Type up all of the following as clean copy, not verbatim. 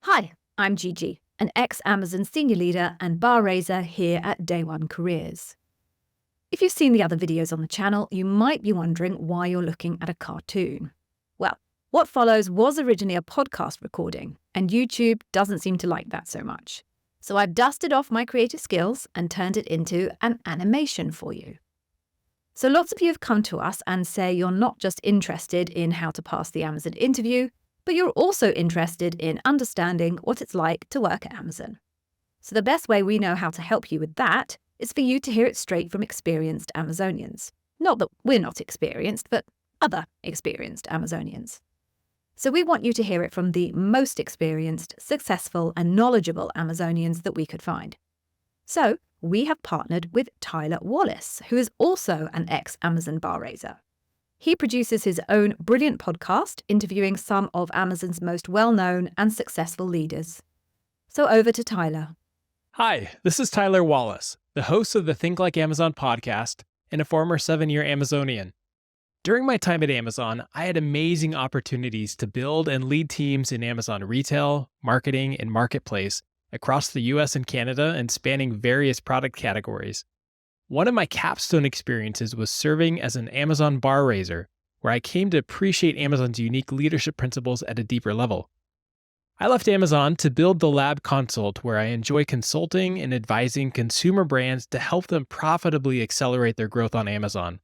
Hi, I'm Gigi, an ex-Amazon senior leader and bar raiser here at Day One Careers. If you've seen the other videos on the channel, you might be wondering why you're looking at a cartoon. Well, what follows was originally a podcast recording, and YouTube doesn't seem to like that so much. So I've dusted off my creative skills and turned it into an animation for you. So lots of you have come to us and say you're not just interested in how to pass the Amazon interview, but you're also interested in understanding what it's like to work at Amazon. So the best way we know how to help you with that is for you to hear it straight from experienced Amazonians. Not that we're not experienced, but other experienced Amazonians. So we want you to hear it from the most experienced, successful, and knowledgeable Amazonians that we could find. So we have partnered with Tyler Wallace, who is also an ex-Amazon bar raiser. He produces his own brilliant podcast, interviewing some of Amazon's most well-known and successful leaders. So over to Tyler. Hi, this is Tyler Wallace, the host of the Think Like Amazon podcast and a former 7-year Amazonian. During my time at Amazon, I had amazing opportunities to build and lead teams in Amazon retail, marketing, and marketplace across the US and Canada and spanning various product categories. One of my capstone experiences was serving as an Amazon bar raiser, where I came to appreciate Amazon's unique leadership principles at a deeper level. I left Amazon to build the Lab Consult, where I enjoy consulting and advising consumer brands to help them profitably accelerate their growth on Amazon.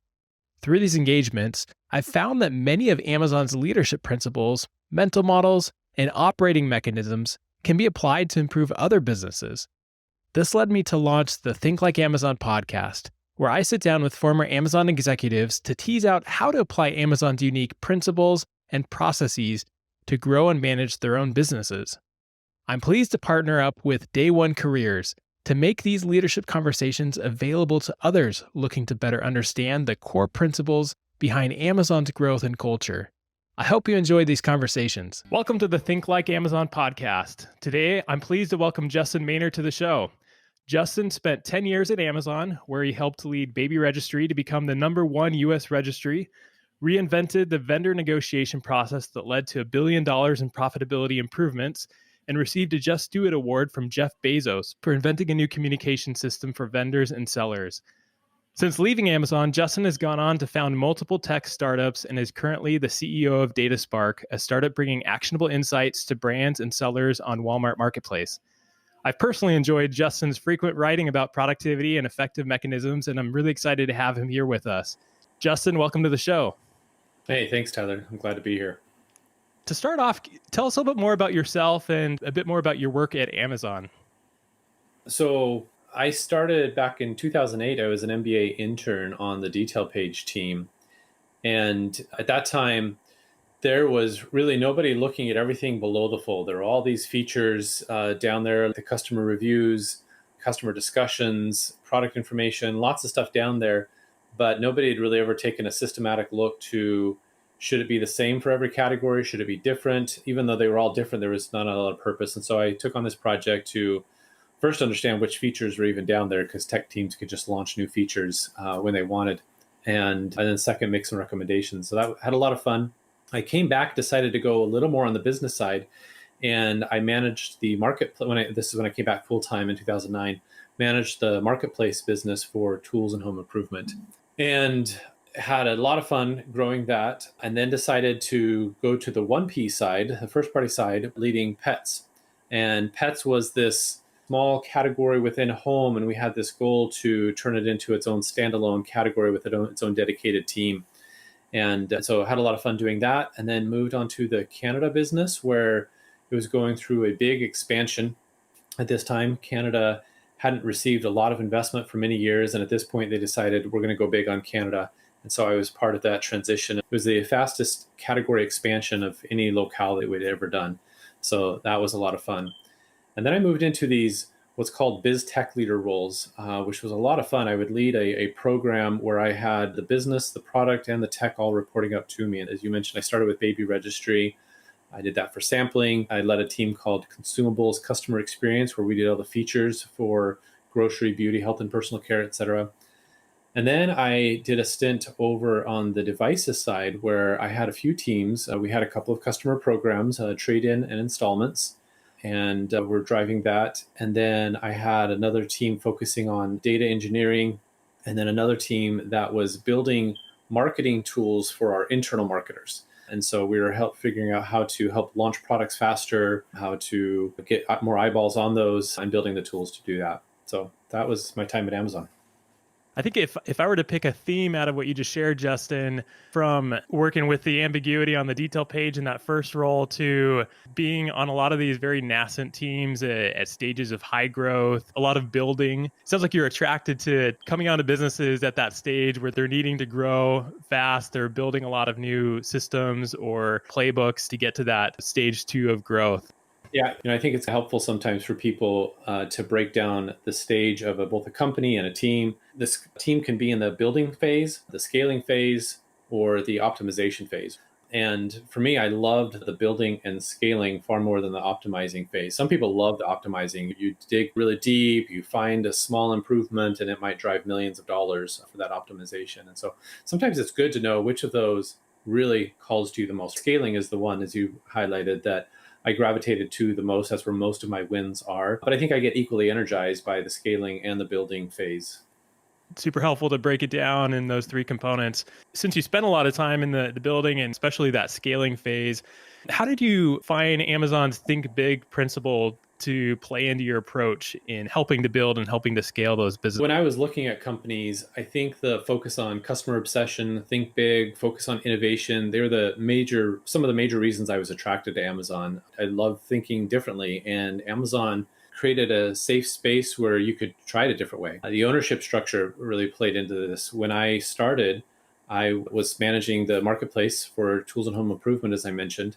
Through these engagements, I've found that many of Amazon's leadership principles, mental models, and operating mechanisms can be applied to improve other businesses. This led me to launch the Think Like Amazon podcast, where I sit down with former Amazon executives to tease out how to apply Amazon's unique principles and processes to grow and manage their own businesses. I'm pleased to partner up with Day One Careers to make these leadership conversations available to others looking to better understand the core principles behind Amazon's growth and culture. I hope you enjoyed these conversations. Welcome to the Think Like Amazon podcast. Today, I'm pleased to welcome Justin Maynard to the show. Justin spent 10 years at Amazon, where he helped lead Baby Registry to become the #1 U.S. registry, reinvented the vendor negotiation process that led to $1 billion in profitability improvements, and received a Just Do It award from Jeff Bezos for inventing a new communication system for vendors and sellers. Since leaving Amazon, Justin has gone on to found multiple tech startups and is currently the CEO of DataSpark, a startup bringing actionable insights to brands and sellers on Walmart Marketplace. I've personally enjoyed Justin's frequent writing about productivity and effective mechanisms, and I'm really excited to have him here with us. Justin, welcome to the show. Hey, thanks, Tyler. I'm glad to be here. To start off, tell us a little bit more about yourself and a bit more about your work at Amazon. So I started back in 2008. I was an MBA intern on the detail page team. And at that time, there was really nobody looking at everything below the fold. There were all these features down there, the customer reviews, customer discussions, product information, lots of stuff down there. But nobody had really ever taken a systematic look to, should it be the same for every category? Should it be different? Even though they were all different, there was not a lot of purpose. And so I took on this project to first understand which features were even down there, because tech teams could just launch new features when they wanted. And then second, make some recommendations. So that had a lot of fun. I came back, decided to go a little more on the business side, and I managed the marketplace. This is when I came back full time in 2009, managed the marketplace business for tools and home improvement, and had a lot of fun growing that. And then decided to go to the 1P side, the first party side, leading pets. And pets was this small category within home, and we had this goal to turn it into its own standalone category with its own dedicated team. And so I had a lot of fun doing that, and then moved on to the Canada business, where it was going through a big expansion. At this time, Canada hadn't received a lot of investment for many years, and at this point they decided we're going to go big on Canada. And so I was part of that transition. It was the fastest category expansion of any locale that we'd ever done. So that was a lot of fun. And then I moved into these what's called biz tech leader roles, which was a lot of fun. I would lead a program where I had the business, the product, and the tech all reporting up to me. And as you mentioned, I started with Baby Registry. I did that for sampling. I led a team called Consumables Customer Experience, where we did all the features for grocery, beauty, health, and personal care, et cetera. And then I did a stint over on the devices side, where I had a few teams. We had a couple of customer programs, trade-in and installments. and we're driving that. And then I had another team focusing on data engineering, and then another team that was building marketing tools for our internal marketers. And so we were figuring out how to help launch products faster, how to get more eyeballs on those, and building the tools to do that. So that was my time at Amazon. I think if I were to pick a theme out of what you just shared, Justin, from working with the ambiguity on the detail page in that first role to being on a lot of these very nascent teams at stages of high growth, a lot of building, sounds like you're attracted to coming onto businesses at that stage where they're needing to grow fast. They're building a lot of new systems or playbooks to get to that stage 2 of growth. Yeah, I think it's helpful sometimes for people to break down the stage of both a company and a team. This team can be in the building phase, the scaling phase, or the optimization phase. And for me, I loved the building and scaling far more than the optimizing phase. Some people love the optimizing. You dig really deep, you find a small improvement, and it might drive millions of dollars for that optimization. And so sometimes it's good to know which of those really calls to you the most. Scaling is the one, as you highlighted, that I gravitated to the most. That's where most of my wins are. But I think I get equally energized by the scaling and the building phase. Super helpful to break it down in those 3 components. Since you spent a lot of time in the building and especially that scaling phase, how did you find Amazon's think big principle to play into your approach in helping to build and helping to scale those businesses? When I was looking at companies, I think the focus on customer obsession, think big, focus on innovation, they were some of the major reasons I was attracted to Amazon. I love thinking differently, and Amazon created a safe space where you could try it a different way. The ownership structure really played into this. When I started, I was managing the marketplace for tools and home improvement, as I mentioned.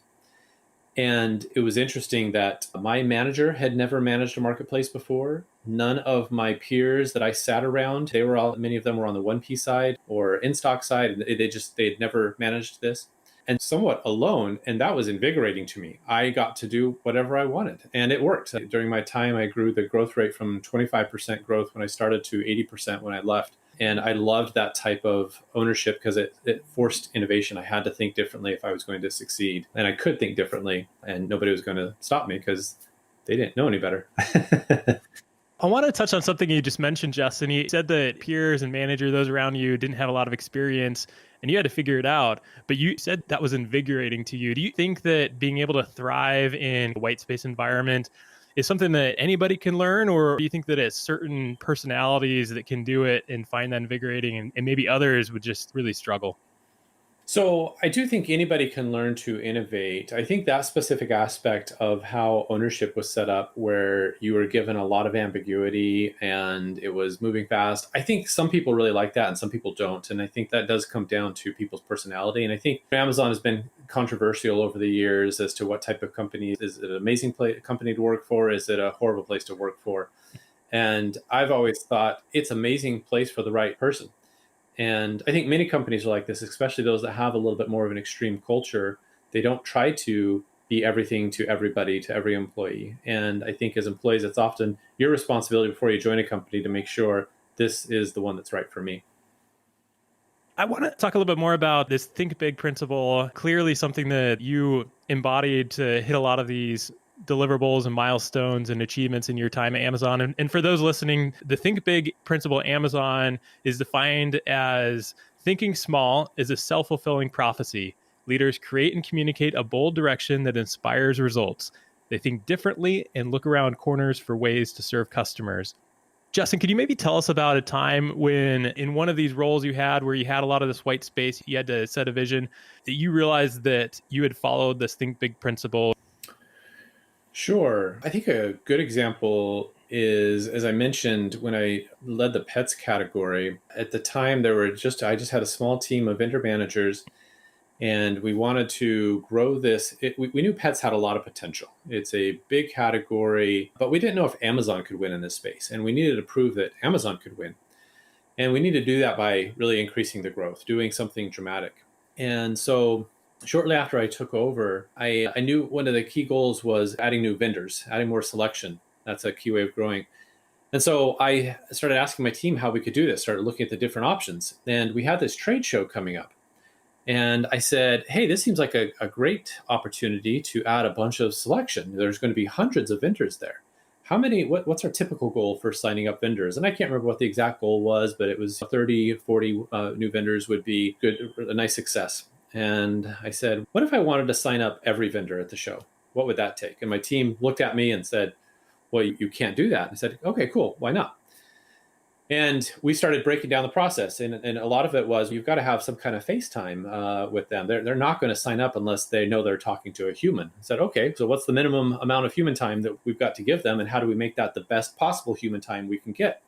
And it was interesting that my manager had never managed a marketplace before. None of my peers that I sat around, many of them were on the 1P side or in stock side, and they'd never managed this. And somewhat alone, and that was invigorating to me. I got to do whatever I wanted, and it worked. During my time, I grew the growth rate from 25% growth when I started to 80% when I left. And I loved that type of ownership because it forced innovation. I had to think differently if I was going to succeed. And I could think differently, and nobody was going to stop me because they didn't know any better. I want to touch on something you just mentioned, Justin. You said that peers and manager, those around you, didn't have a lot of experience and you had to figure it out. But you said that was invigorating to you. Do you think that being able to thrive in a white space environment is something that anybody can learn, or do you think that it's certain personalities that can do it and find that invigorating, and maybe others would just really struggle? So I do think anybody can learn to innovate. I think that specific aspect of how ownership was set up, where you were given a lot of ambiguity and it was moving fast, I think some people really like that and some people don't. And I think that does come down to people's personality. And I think Amazon has been controversial over the years as to what type of company. Is it an amazing company to work for? Is it a horrible place to work for? And I've always thought it's an amazing place for the right person. And I think many companies are like this, especially those that have a little bit more of an extreme culture. They don't try to be everything to everybody, to every employee. And I think as employees, it's often your responsibility before you join a company to make sure this is the one that's right for me. I want to talk a little bit more about this think big principle. Clearly something that you embodied to hit a lot of these deliverables and milestones and achievements in your time at Amazon. And for those listening, the think big principle at Amazon is defined as thinking small is a self-fulfilling prophecy. Leaders create and communicate a bold direction that inspires results. They think differently and look around corners for ways to serve customers. Justin, could you maybe tell us about a time when in one of these roles you had where you had a lot of this white space, you had to set a vision, that you realized that you had followed this think big principle? Sure. I think a good example is, as I mentioned, when I led the pets category, at the time I just had a small team of vendor managers, and we wanted to grow this. We knew pets had a lot of potential. It's a big category, but we didn't know if Amazon could win in this space. And we needed to prove that Amazon could win. And we needed to do that by really increasing the growth, doing something dramatic. And so shortly after I took over, I knew one of the key goals was adding new vendors, adding more selection. That's a key way of growing. And so I started asking my team how we could do this, started looking at the different options. And we had this trade show coming up. And I said, hey, this seems like a great opportunity to add a bunch of selection. There's going to be hundreds of vendors there. What's our typical goal for signing up vendors? And I can't remember what the exact goal was, but it was 30, 40 new vendors would be good, a nice success. And I said, what if I wanted to sign up every vendor at the show? What would that take? And my team looked at me and said, well, you can't do that. And I said, okay, cool. Why not? And we started breaking down the process. And a lot of it was, you've got to have some kind of FaceTime with them. They're not going to sign up unless they know they're talking to a human. I said, okay, so what's the minimum amount of human time that we've got to give them? And how do we make that the best possible human time we can get?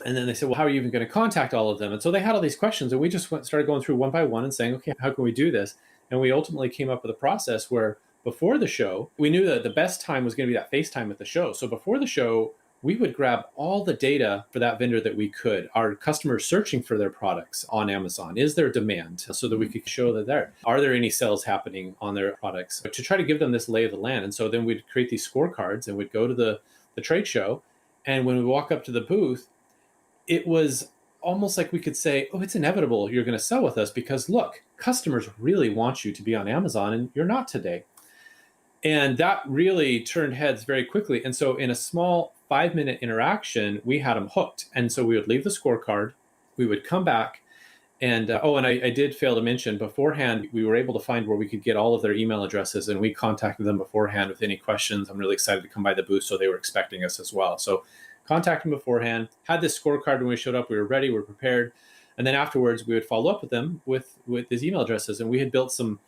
And then they said, well, how are you even going to contact all of them? And so they had all these questions, and we just started going through one by one and saying, okay, how can we do this? And we ultimately came up with a process where before the show, we knew that the best time was going to be that FaceTime at the show. So before the show, we would grab all the data for that vendor that we could. Are customers searching for their products on Amazon? Is there demand? So that we could show that are there any sales happening on their products, to try to give them this lay of the land. And so then we'd create these scorecards and we'd go to the trade show. And when we walk up to the booth, it was almost like we could say, oh, it's inevitable you're going to sell with us because look, customers really want you to be on Amazon and you're not today. And that really turned heads very quickly. And so in a small 5-minute interaction, we had them hooked. And so we would leave the scorecard, we would come back, and I did fail to mention beforehand, we were able to find where we could get all of their email addresses, and we contacted them beforehand with any questions. I'm really excited to come by the booth, so they were expecting us as well. So contact them beforehand, had this scorecard when we showed up, we were ready, we were prepared. And then afterwards, we would follow up with them with his email addresses. And we had built some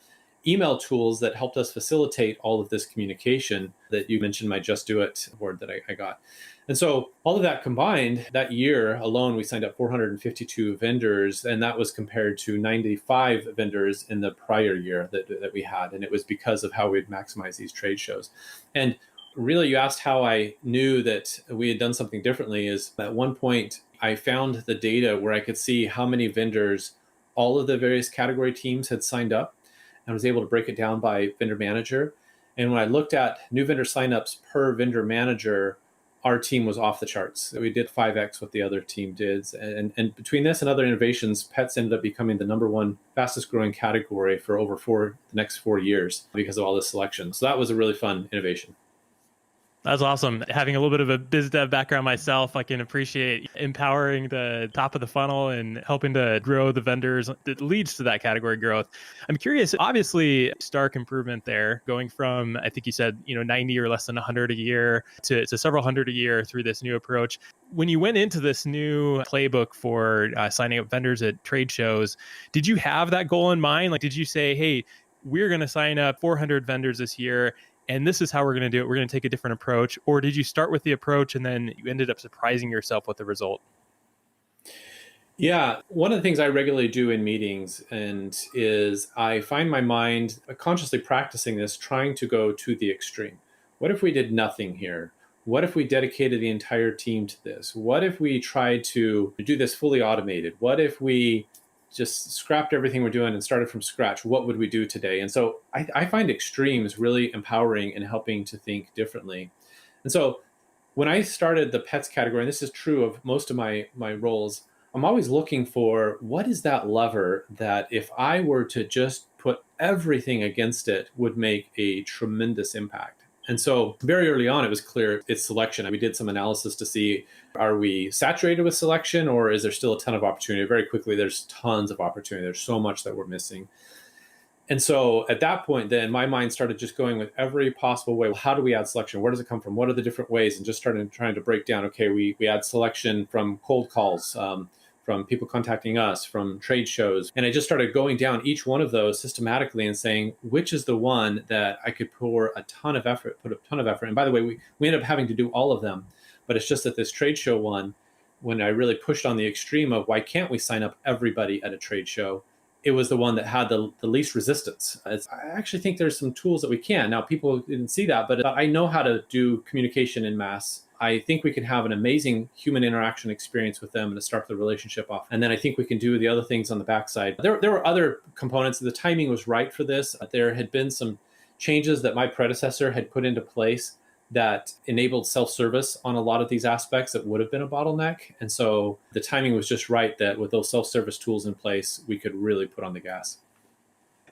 email tools that helped us facilitate all of this communication that you mentioned, my Just Do It board that I got. And so all of that combined, that year alone, we signed up 452 vendors, and that was compared to 95 vendors in the prior year that we had. And it was because of how we'd maximize these trade shows. And really, you asked how I knew that we had done something differently. Is at one point, I found the data where I could see how many vendors all of the various category teams had signed up. I was able to break it down by vendor manager. And when I looked at new vendor signups per vendor manager, our team was off the charts. We did 5x what the other team did. And between this and other innovations, pets ended up becoming the number one fastest growing category for over the next 4 years because of all this selection. So that was a really fun innovation. That's awesome. Having a little bit of a biz dev background myself, I can appreciate empowering the top of the funnel and helping to grow the vendors that leads to that category growth. I'm curious, obviously, stark improvement there, going from, I think you said, 90 or less than 100 a year to several hundred a year through this new approach. When you went into this new playbook for signing up vendors at trade shows, did you have that goal in mind? Like, did you say, hey, we're going to sign up 400 vendors this year, and this is how we're going to do it. We're going to take a different approach. Or did you start with the approach and then you ended up surprising yourself with the result? Yeah, one of the things I regularly do in meetings is I find my mind consciously practicing this, trying to go to the extreme. What if we did nothing here? What if we dedicated the entire team to this? What if we tried to do this fully automated? What if we just scrapped everything we're doing and started from scratch? What would we do today? And so I find extremes really empowering and helping to think differently. And so when I started the pets category, and this is true of most of my roles, I'm always looking for what is that lever that if I were to just put everything against it would make a tremendous impact. And so very early on, it was clear it's selection. We did some analysis to see, are we saturated with selection or is there still a ton of opportunity? Very quickly, there's tons of opportunity. There's so much that we're missing. And so at that point, then my mind started just going with every possible way. Well, how do we add selection? Where does it come from? What are the different ways? And just started trying to break down, okay, we add selection from cold calls, from people contacting us, from trade shows. And I just started going down each one of those systematically and saying, which is the one that I could put a ton of effort. And by the way, we ended up having to do all of them. But it's just that this trade show one, when I really pushed on the extreme of why can't we sign up everybody at a trade show, it was the one that had the least resistance. I actually think there's some tools that we can. Now, people didn't see that, but I know how to do communication in mass. I think we can have an amazing human interaction experience with them and to start the relationship off. And then I think we can do the other things on the backside. There were other components. The timing was right for this. There had been some changes that my predecessor had put into place that enabled self-service on a lot of these aspects that would have been a bottleneck. And so the timing was just right that with those self-service tools in place, we could really put on the gas.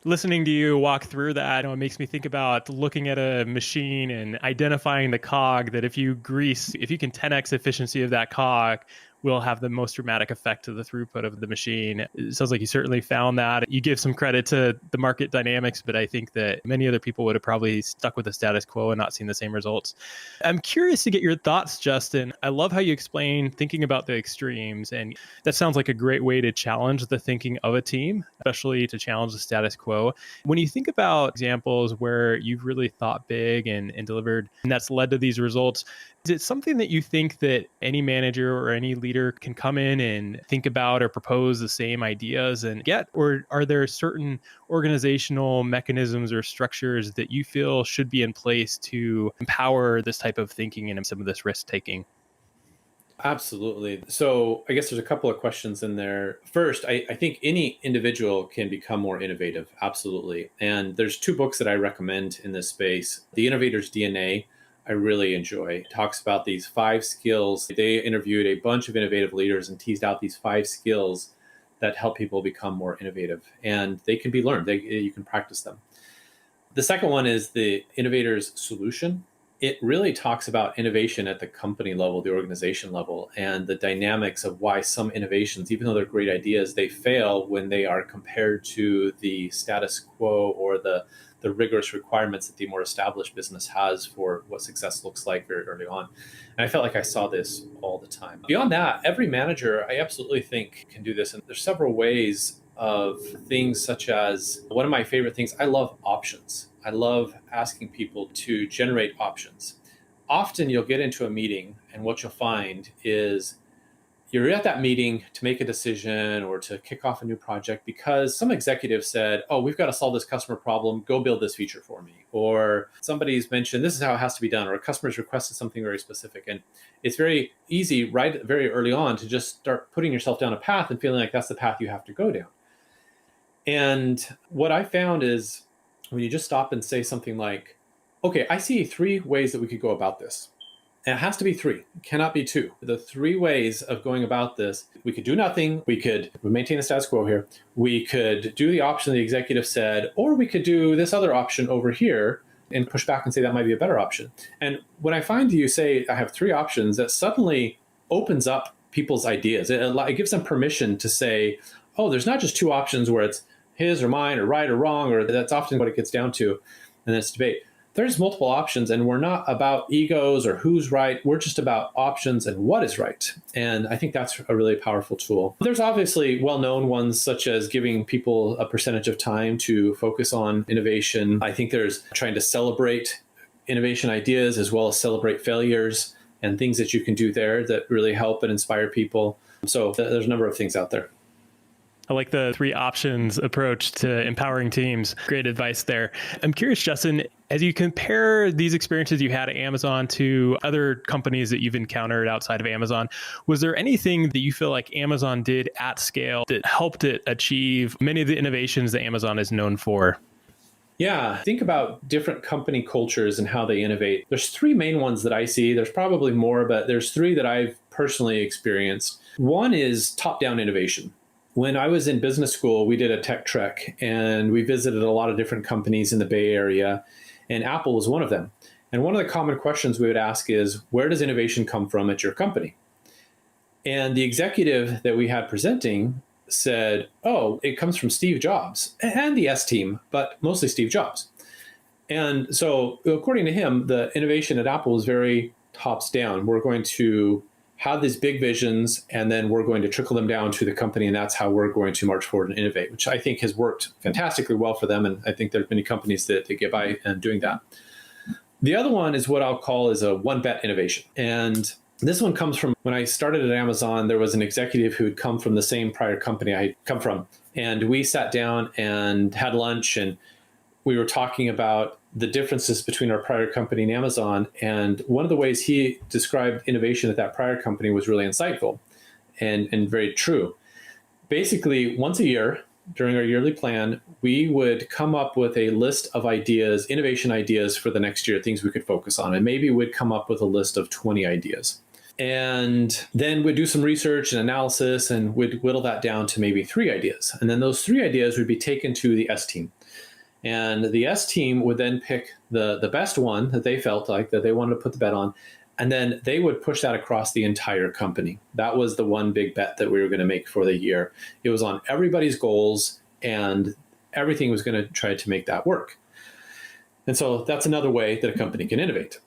Listening to you walk through that, it makes me think about looking at a machine and identifying the cog that if you can 10x efficiency of that cog, will have the most dramatic effect to the throughput of the machine. It sounds like you certainly found that. You give some credit to the market dynamics, but I think that many other people would have probably stuck with the status quo and not seen the same results. I'm curious to get your thoughts, Justin. I love how you explain thinking about the extremes, and that sounds like a great way to challenge the thinking of a team, especially to challenge the status quo. When you think about examples where you've really thought big and delivered, and that's led to these results, is it something that you think that any manager or any leader can come in and think about or propose the same ideas and get? Or are there certain organizational mechanisms or structures that you feel should be in place to empower this type of thinking and some of this risk taking? Absolutely. So I guess there's a couple of questions in there. First, I think any individual can become more innovative. Absolutely. And there's two books that I recommend in this space. The Innovator's DNA, I really enjoy. It talks about these 5 skills. They interviewed a bunch of innovative leaders and teased out these 5 skills that help people become more innovative. And they can be learned. You can practice them. The second one is the Innovator's Solution. It really talks about innovation at the company level, the organization level, and the dynamics of why some innovations, even though they're great ideas, they fail when they are compared to the status quo or the rigorous requirements that the more established business has for what success looks like very early on. And I felt like I saw this all the time. Beyond that, every manager, I absolutely think, can do this. And there's several ways of things such as, one of my favorite things, I love options. I love asking people to generate options. Often you'll get into a meeting and what you'll find is you're at that meeting to make a decision or to kick off a new project because some executive said, oh, we've got to solve this customer problem. Go build this feature for me. Or somebody's mentioned this is how it has to be done, or a customer's requested something very specific. And it's very easy right very early on to just start putting yourself down a path and feeling like that's the path you have to go down. And what I found is when you just stop and say something like, okay, I see 3 ways that we could go about this. And it has to be 3, it cannot be 2. The 3 ways of going about this, we could do nothing, we could maintain the status quo here, we could do the option the executive said, or we could do this other option over here and push back and say that might be a better option. And when I find you say, I have 3 options, that suddenly opens up people's ideas. It gives them permission to say, oh, there's not just 2 options where it's his or mine or right or wrong, or that's often what it gets down to in this debate. There's multiple options, and we're not about egos or who's right. We're just about options and what is right. And I think that's a really powerful tool. There's obviously well-known ones, such as giving people a percentage of time to focus on innovation. I think there's trying to celebrate innovation ideas as well as celebrate failures and things that you can do there that really help and inspire people. So there's a number of things out there. I like the 3 options approach to empowering teams. Great advice there. I'm curious, Justin, as you compare these experiences you had at Amazon to other companies that you've encountered outside of Amazon, was there anything that you feel like Amazon did at scale that helped it achieve many of the innovations that Amazon is known for? Yeah, think about different company cultures and how they innovate. There's 3 main ones that I see. There's probably more, but there's 3 that I've personally experienced. One is top-down innovation. When I was in business school, we did a tech trek and we visited a lot of different companies in the Bay Area, and Apple was one of them. And one of the common questions we would ask is, where does innovation come from at your company? And the executive that we had presenting said, oh, it comes from Steve Jobs and the S team, but mostly Steve Jobs. And so according to him, the innovation at Apple was very tops down. We're going to have these big visions, and then we're going to trickle them down to the company, and that's how we're going to march forward and innovate, which I think has worked fantastically well for them. And I think there are many companies that get by and doing that. The other one is what I'll call is a one-bet innovation. And this one comes from when I started at Amazon, there was an executive who had come from the same prior company I had come from. And we sat down and had lunch, and we were talking about the differences between our prior company and Amazon. And one of the ways he described innovation at that prior company was really insightful and very true. Basically, once a year during our yearly plan, we would come up with a list of ideas, innovation ideas for the next year, things we could focus on. And maybe we'd come up with a list of 20 ideas. And then we'd do some research and analysis and we'd whittle that down to maybe 3 ideas. And then those 3 ideas would be taken to the S team. And the S team would then pick the best one that they felt like that they wanted to put the bet on. And then they would push that across the entire company. That was the one big bet that we were going to make for the year. It was on everybody's goals and everything was going to try to make that work. And so that's another way that a company can innovate.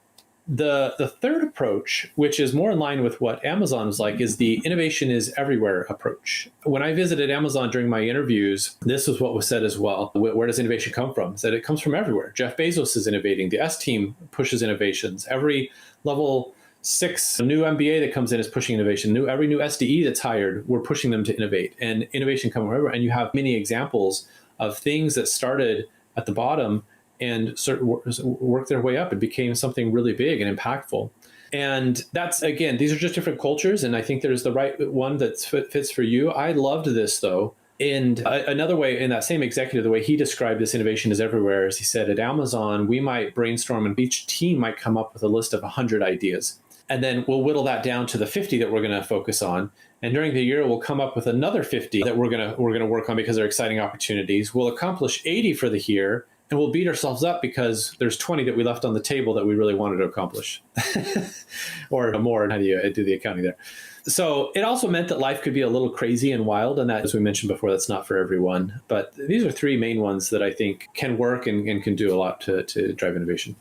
The third approach, which is more in line with what Amazon was like, is the innovation is everywhere approach. When I visited Amazon during my interviews, this was what was said as well. Where does innovation come from? It said it comes from everywhere. Jeff Bezos is innovating. The S team pushes innovations. Every level 6 new MBA that comes in is pushing innovation. Every new SDE that's hired, we're pushing them to innovate. And innovation comes from everywhere. And you have many examples of things that started at the bottom and sort of work their way up and became something really big and impactful. And that's, again, these are just different cultures. And I think there's the right one that fits for you. I loved this, though. And another way, in that same executive, the way he described this innovation is everywhere, is he said at Amazon, we might brainstorm and each team might come up with a list of 100 ideas. And then we'll whittle that down to the 50 that we're going to focus on. And during the year, we'll come up with another 50 that we're going to work on because they're exciting opportunities. We'll accomplish 80 for the year. And we'll beat ourselves up because there's 20 that we left on the table that we really wanted to accomplish or more. How do you do the accounting there? So it also meant that life could be a little crazy and wild. And that, as we mentioned before, that's not for everyone. But these are 3 main ones that I think can work and can do a lot to drive innovation.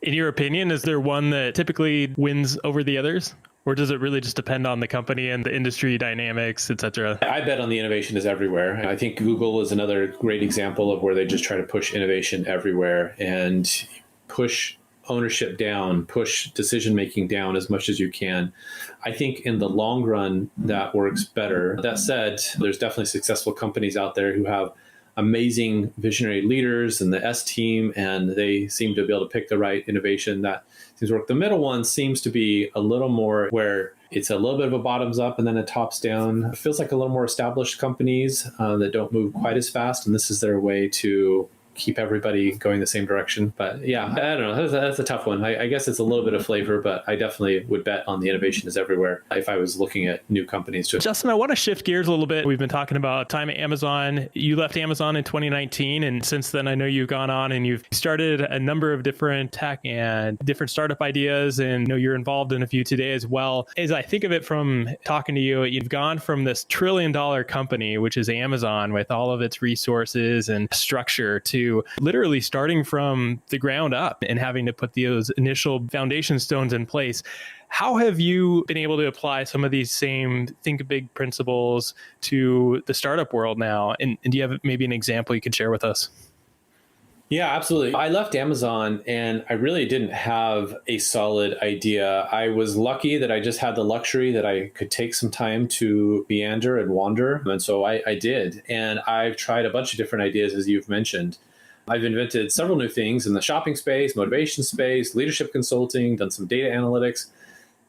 In your opinion, is there one that typically wins over the others? Or does it really just depend on the company and the industry dynamics, et cetera? I bet on the innovation is everywhere. I think Google is another great example of where they just try to push innovation everywhere and push ownership down, push decision-making down as much as you can. I think in the long run, that works better. That said, there's definitely successful companies out there who have amazing visionary leaders and the S team, and they seem to be able to pick the right innovation that seems to work. The middle one seems to be a little more where it's a little bit of a bottoms up and then a tops down. It feels like a little more established companies that don't move quite as fast, and this is their way to keep everybody going the same direction. But yeah, I don't know. That's a tough one. I guess it's a little bit of flavor, but I definitely would bet on the innovation is everywhere if I was looking at new companies. Justin, I want to shift gears a little bit. We've been talking about time at Amazon. You left Amazon in 2019. And since then, I know you've gone on and you've started a number of different tech and different startup ideas. And I know you're involved in a few today as well. As I think of it from talking to you, you've gone from this $1 trillion company, which is Amazon with all of its resources and structure, to literally starting from the ground up and having to put those initial foundation stones in place. How have you been able to apply some of these same think big principles to the startup world now? And do you have maybe an example you could share with us? Yeah, absolutely. I left Amazon and I really didn't have a solid idea. I was lucky that I just had the luxury that I could take some time to meander and wander. And so I did. And I've tried a bunch of different ideas, as you've mentioned. I've invented several new things in the shopping space, motivation space, leadership consulting, done some data analytics.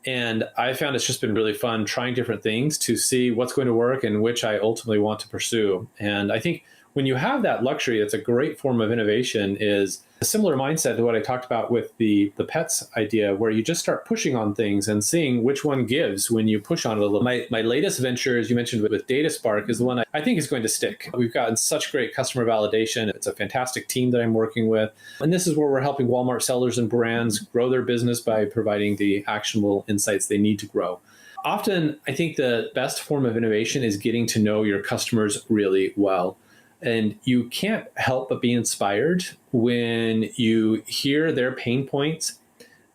And I found it's just been really fun trying different things to see what's going to work and which I ultimately want to pursue. And I think when you have that luxury, it's a great form of innovation, is a similar mindset to what I talked about with the pets idea, where you just start pushing on things and seeing which one gives when you push on it a little. My latest venture, as you mentioned with Data Spark, is the one I think is going to stick. We've gotten such great customer validation. It's a fantastic team that I'm working with. And this is where we're helping Walmart sellers and brands grow their business by providing the actionable insights they need to grow. Often, I think the best form of innovation is getting to know your customers really well. And you can't help but be inspired when you hear their pain points,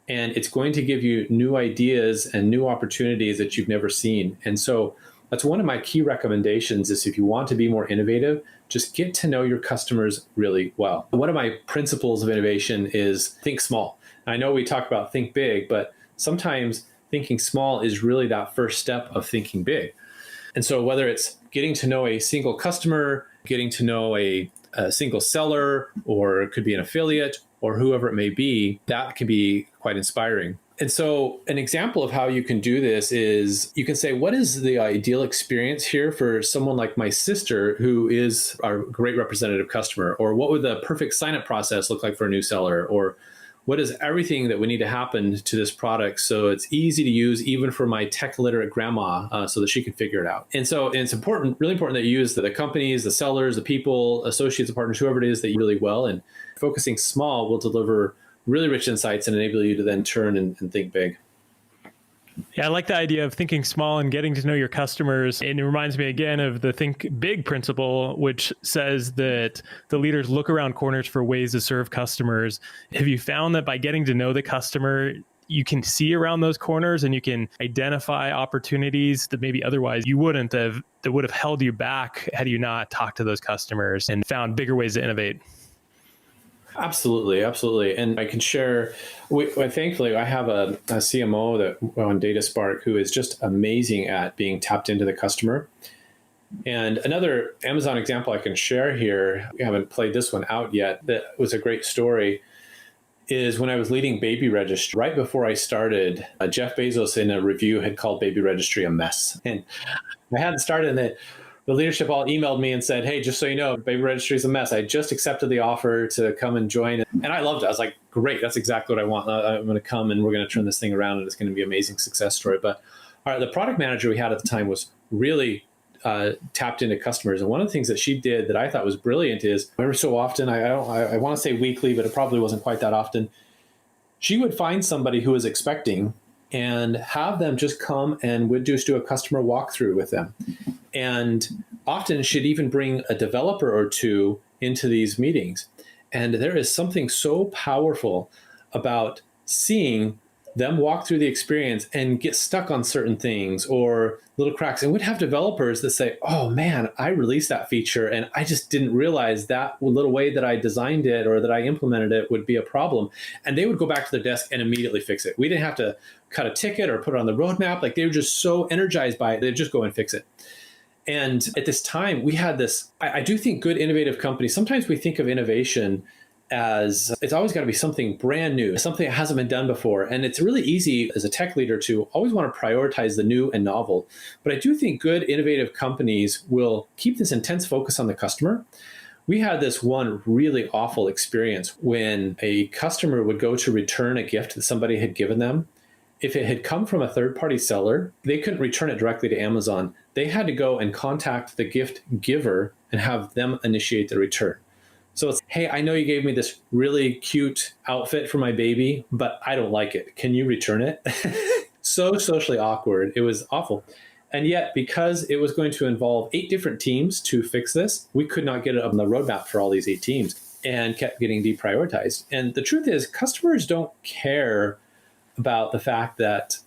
and it's going to give you new ideas and new opportunities that you've never seen. And so that's one of my key recommendations, is if you want to be more innovative, just get to know your customers really well. One of my principles of innovation is think small. I know we talk about think big, but sometimes thinking small is really that first step of thinking big. And so whether it's getting to know a single customer, getting to know a single seller, or it could be an affiliate, or whoever it may be, that can be quite inspiring. And so an example of how you can do this is you can say, what is the ideal experience here for someone like my sister, who is our great representative customer? Or what would the perfect sign-up process look like for a new seller? Or what is everything that we need to happen to this product so it's easy to use even for my tech literate grandma, so that she can figure it out. And so it's important, really important that you use the companies, the sellers, the people, associates, partners, whoever it is that you really well. And focusing small will deliver really rich insights and enable you to then turn and think big. Yeah, I like the idea of thinking small and getting to know your customers. And it reminds me again of the think big principle, which says that the leaders look around corners for ways to serve customers. Have you found that by getting to know the customer, you can see around those corners and you can identify opportunities that maybe otherwise you wouldn't have, that would have held you back had you not talked to those customers and found bigger ways to innovate? Absolutely, absolutely. And I can share, thankfully, I have a CMO that on DataSpark who is just amazing at being tapped into the customer. And another Amazon example I can share here, we haven't played this one out yet, that was a great story, is when I was leading Baby Registry. Right before I started, Jeff Bezos in a review had called Baby Registry a mess. And I hadn't started, and the leadership all emailed me and said, hey, just so you know, Baby Registry is a mess. I just accepted the offer to come and join. And I loved it. I was like, great, that's exactly what I want. I'm going to come and we're going to turn this thing around and it's going to be an amazing success story. But the product manager we had at the time was really tapped into customers. And one of the things that she did that I thought was brilliant is, every so often, I want to say weekly, but it probably wasn't quite that often, she would find somebody who was expecting and have them just come and would just do a customer walkthrough with them. And often she'd even bring a developer or two into these meetings. And there is something so powerful about seeing them walk through the experience and get stuck on certain things or little cracks. And we'd have developers that say, oh man, I released that feature and I just didn't realize that little way that I designed it or that I implemented it would be a problem. And they would go back to their desk and immediately fix it. We didn't have to cut a ticket or put it on the roadmap. Like, they were just so energized by it, they'd just go and fix it. And at this time, we had this, I do think good innovative companies, sometimes we think of innovation as it's always got to be something brand new, something that hasn't been done before. And it's really easy as a tech leader to always want to prioritize the new and novel. But I do think good innovative companies will keep this intense focus on the customer. We had this one really awful experience when a customer would go to return a gift that somebody had given them. If it had come from a third-party seller, they couldn't return it directly to Amazon. They had to go and contact the gift giver and have them initiate the return. So it's, hey, I know you gave me this really cute outfit for my baby, but I don't like it. Can you return it? So socially awkward. It was awful. And yet, because it was going to involve 8 different teams to fix this, we could not get it on the roadmap for all these 8 teams and kept getting deprioritized. And the truth is, customers don't care about the fact that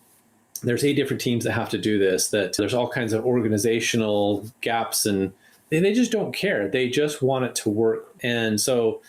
there's 8 different teams that have to do this, that there's all kinds of organizational gaps, and they just don't care. They just want it to work. And so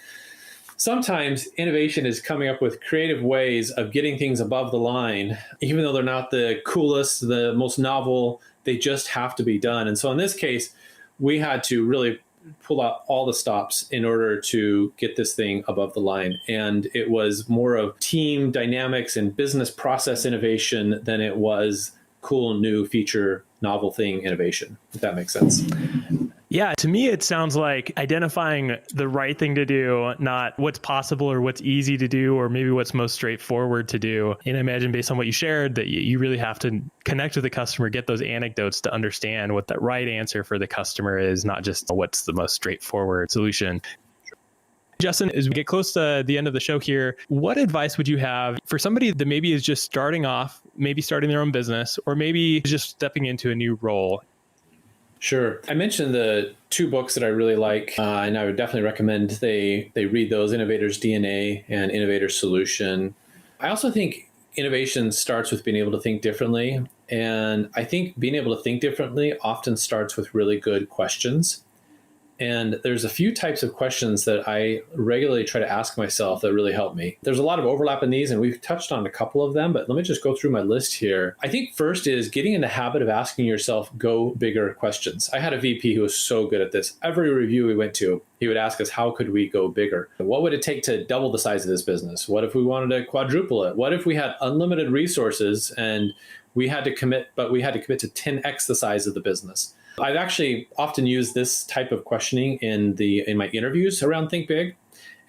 sometimes innovation is coming up with creative ways of getting things above the line, even though they're not the coolest, the most novel, they just have to be done. And so in this case, we had to really pull out all the stops in order to get this thing above the line. And it was more of team dynamics and business process innovation than it was cool, new feature, novel thing innovation, if that makes sense. Yeah, to me, it sounds like identifying the right thing to do, not what's possible or what's easy to do, or maybe what's most straightforward to do. And I imagine based on what you shared, that you really have to connect with the customer, get those anecdotes to understand what that right answer for the customer is, not just what's the most straightforward solution. Justin, as we get close to the end of the show here, what advice would you have for somebody that maybe is just starting off, maybe starting their own business, or maybe just stepping into a new role? Sure. I mentioned the 2 books that I really like, and I would definitely recommend they read those, Innovator's DNA and Innovator's Solution. I also think innovation starts with being able to think differently. And I think being able to think differently often starts with really good questions. And there's a few types of questions that I regularly try to ask myself that really help me. There's a lot of overlap in these, and we've touched on a couple of them, but let me just go through my list here. I think first is getting in the habit of asking yourself go bigger questions. I had a VP who was so good at this. Every review we went to, he would ask us, how could we go bigger? What would it take to double the size of this business? What if we wanted to quadruple it? What if we had unlimited resources and we had to commit to 10x the size of the business? I've actually often used this type of questioning in my interviews around Think Big.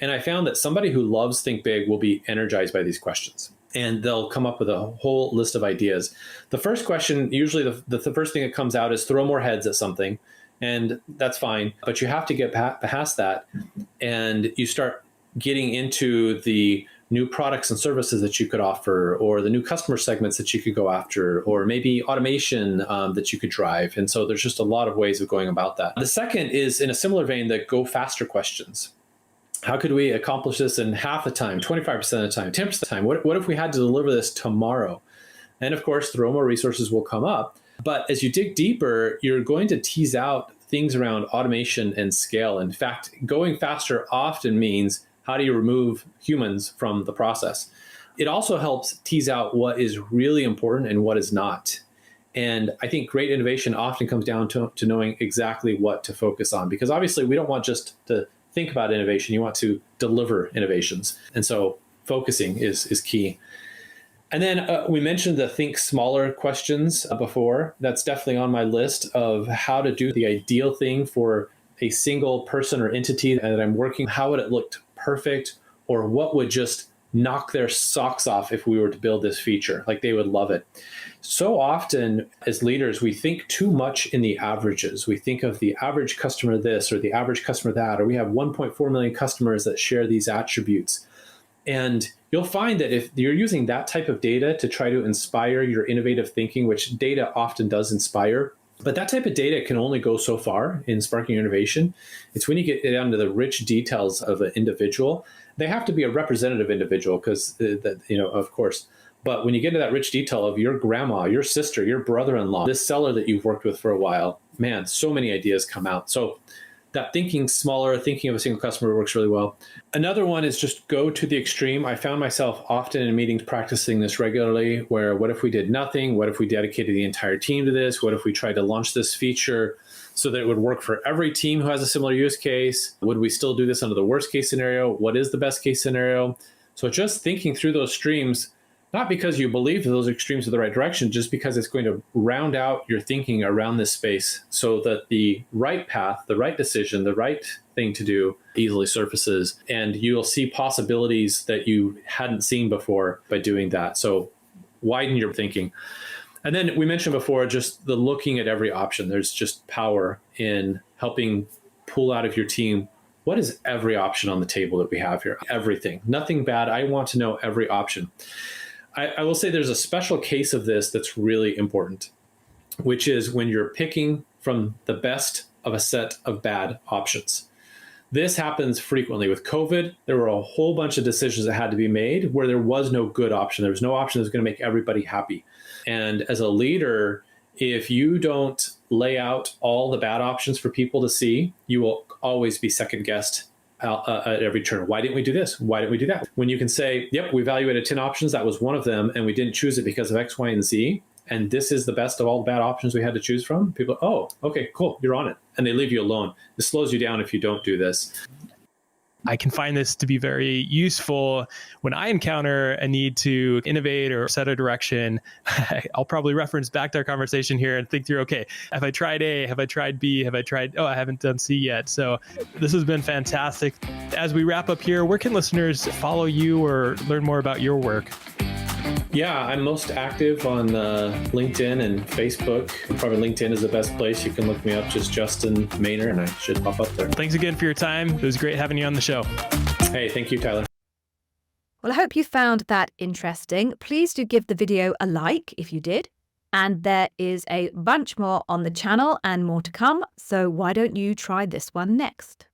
And I found that somebody who loves Think Big will be energized by these questions. And they'll come up with a whole list of ideas. The first question, usually the first thing that comes out is throw more heads at something. And that's fine. But you have to get past that. And you start getting into the new products and services that you could offer, or the new customer segments that you could go after, or maybe automation that you could drive. And so there's just a lot of ways of going about that. The second is in a similar vein, the go faster questions. How could we accomplish this in half the time, 25% of the time, 10% of the time? What if we had to deliver this tomorrow? And of course, throw more resources will come up. But as you dig deeper, you're going to tease out things around automation and scale. In fact, going faster often means how do you remove humans from the process? It also helps tease out what is really important and what is not. And I think great innovation often comes down to knowing exactly what to focus on, because obviously we don't want just to think about innovation. You want to deliver innovations. And so focusing is key. And then we mentioned the think smaller questions before. That's definitely on my list of how to do the ideal thing for a single person or entity that I'm working. How would it look perfect, or what would just knock their socks off if we were to build this feature? Like, they would love it. So often as leaders, we think too much in the averages. We think of the average customer this or the average customer that, or we have 1.4 million customers that share these attributes. And you'll find that if you're using that type of data to try to inspire your innovative thinking, which data often does inspire, but that type of data can only go so far in sparking innovation. It's when you get down to the rich details of an individual. They have to be a representative individual because, of course. But when you get to that rich detail of your grandma, your sister, your brother-in-law, this seller that you've worked with for a while, man, so many ideas come out. So that thinking smaller, thinking of a single customer works really well. Another one is just go to the extreme. I found myself often in meetings practicing this regularly, where what if we did nothing? What if we dedicated the entire team to this? What if we tried to launch this feature so that it would work for every team who has a similar use case? Would we still do this under the worst case scenario? What is the best case scenario? So just thinking through those streams, not because you believe those extremes are the right direction, just because it's going to round out your thinking around this space so that the right path, the right decision, the right thing to do easily surfaces. And you'll see possibilities that you hadn't seen before by doing that. So widen your thinking. And then we mentioned before, just the looking at every option. There's just power in helping pull out of your team, what is every option on the table that we have here? Everything, nothing bad. I want to know every option. I will say there's a special case of this that's really important, which is when you're picking from the best of a set of bad options. This happens frequently. With COVID, there were a whole bunch of decisions that had to be made where there was no good option. There was no option that was going to make everybody happy. And as a leader, if you don't lay out all the bad options for people to see, you will always be second guessed at every turn. Why didn't we do this? Why didn't we do that? When you can say, yep, we evaluated 10 options, that was one of them, and we didn't choose it because of X, Y, and Z, and this is the best of all the bad options we had to choose from, people, oh, okay, cool, you're on it. And they leave you alone. This slows you down if you don't do this. I can find this to be very useful when I encounter a need to innovate or set a direction. I'll probably reference back to our conversation here and think through, okay, have I tried A? Have I tried B? Have I tried, I haven't done C yet. So this has been fantastic. As we wrap up here, where can listeners follow you or learn more about your work? Yeah, I'm most active on LinkedIn and Facebook. Probably LinkedIn is the best place. You can look me up, just Justin Maynor, and I should pop up there. Thanks again for your time. It was great having you on the show. Hey, thank you, Tyler. Well, I hope you found that interesting. Please do give the video a like if you did. And there is a bunch more on the channel and more to come. So why don't you try this one next?